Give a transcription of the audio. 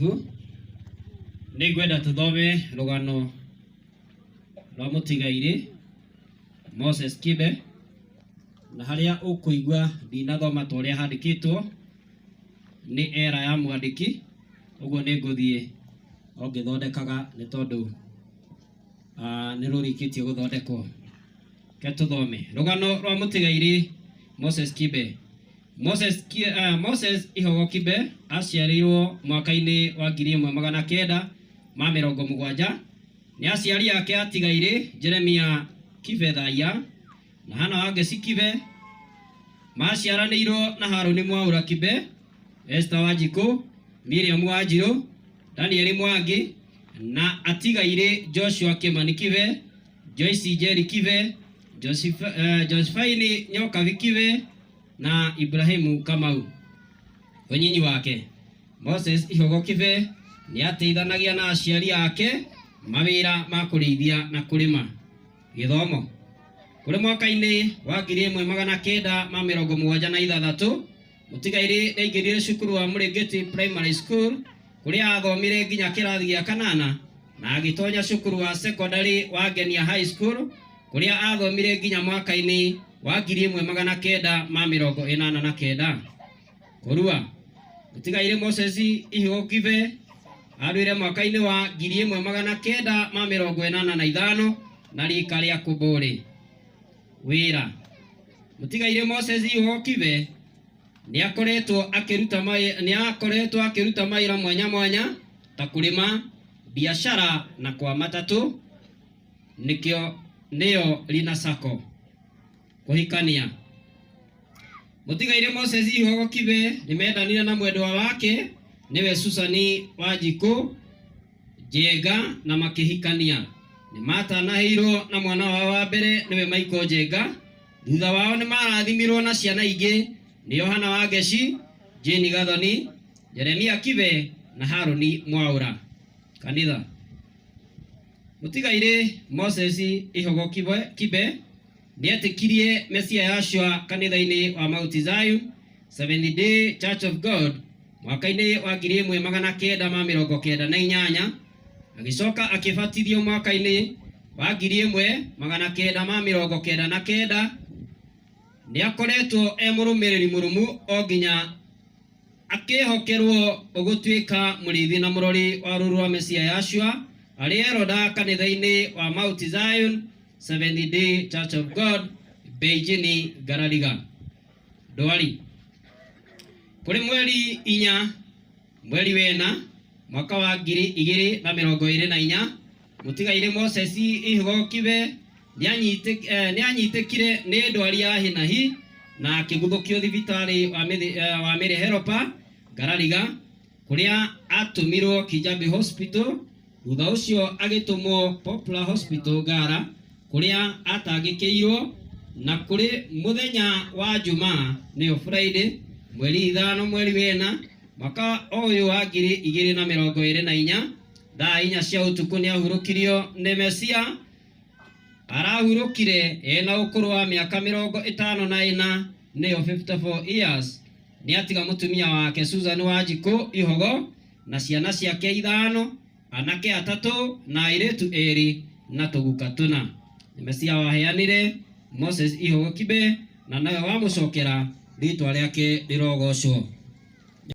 Mũtagatifu. Nĩngwenda tũthome rũgano rwa mũtigairĩ Moses Kibe, na harĩa ũkũigua ndinathoma ta ũrĩa handĩkĩtwo nĩ era ya mwandĩki, ũguo nĩngũthiĩ ngĩthondekaga nĩ tondũ nĩ rũrĩkĩtie gũthondekwo. Ke tũthome rũgano rwa mũtigairĩ Moses Kibe. Moses Ihogo Kibe aciarirwo mwaka-inĩ wa 1970. Nĩ aciari ake atigairĩ Jeremia Kibe Thaya na Hana Wangeci Kibe. Maciaranĩirwo na Harũni Mwaũra Kibe, Esther Wanjikũ, Miriam Wanjirũ, Daniel Mwangi na atigairĩ Joshua Kimani Kibe, Joyce Njeri Kibe, Josephine Nyokabi Kibe na Ibrahimu Kamau. Ũnyinyi wake Moses Ihogo Kibe nĩ ateithanagia na aciari ake mawĩra ma kũrĩithia na kũrĩma. Gĩthomo. Kũrĩ mwaka-inĩ wa 1976 mũtigairĩ nĩaingĩrire cukuru wa Mũrĩngĩti Primary School kũrĩa athomire nginya kĩrathi gĩa 8 na agĩtonya cukuru wa secondary wa Ngenia High School kũrĩa athomire nginya mwaka-inĩ wa 1989. Kũrua. Mũtigairĩ Moses Ihogo Kibe arũire mwaka-inĩ wa 1985 na rika rĩa Kũmbũrĩ. Wĩra. Mũtigairĩ Moses Ihogo Kibe nĩ akoretwo akĩruta mawĩra mwanya mwanya ta kũrĩma, biashara na kwa matatũ, nĩyo Lina Sacco. Kũhikania. Mũtigairĩ Moses Ihogo Kibe nĩ mendanire na mwendwa wake nĩwe Susani Wanjikũ Njenga na makĩhikania. Nĩ matanahĩirwo na mwana wao wa mbere nĩwe Michael Njenga. Thutha wao nĩ marathimirwo na ciana ingĩ nĩo Hana Wangeci, Jane Gathoni, Jeremia Kibe na Harũni Mwaũra. Kanitha. Mũtigairĩ Moses Ihogo Kibe nĩetĩkirie Mesia Yashua kanitha-inĩ wa Mount Zion Seventh Day Church of God mwaka-inĩ wa 1998. Agĩcoka akĩbatithio mwaka-inĩ wa 1999. Nĩ akoretwo mũrũmĩrĩri mũrũmu o nginya akĩhokerwo gũtuĩka mũrĩithi na mũrori wa rũru rwa Mesia Yashua arĩ eroda kanitha-inĩ wa Mount Zion Seventh Day Church of God Beijing Garariga. Ndwari. Kũrĩ mweri 4 mweri wena mwaka wa 2024 mũtigairĩ Moses Ihogo Kibe nĩanyitĩkire nĩ ndwari ya hi na hi na akĩguthũkio thibitarĩ wa Mary Helper Garariga kũrĩa atũmirwo Kijabi Hospital. Thutha ũcio agĩtũmwo Poplar Hospital Ngara kũrĩa atangĩkĩirwo na kũrĩ mũthenya wa Jumaa nĩyo Friday mweri 5 mweri wena mwaka ũyũ wa 2024 thaa 4 cia ũtukũ nĩ ahurũkirio nĩ Mesia. Arahurũkire ena ũkũrũ wa mĩaka 54 nĩyo 54 years. Nĩ atiga mũtumia wake Susan Wanjikũ Ihogo na ciana ciake 5, anake 3 na airĩtu 2 na tũguka 4. Mesia waheanire Moses Ihogo Kibe na nawe wamũcokera rĩtwa rĩake rĩrogocwo.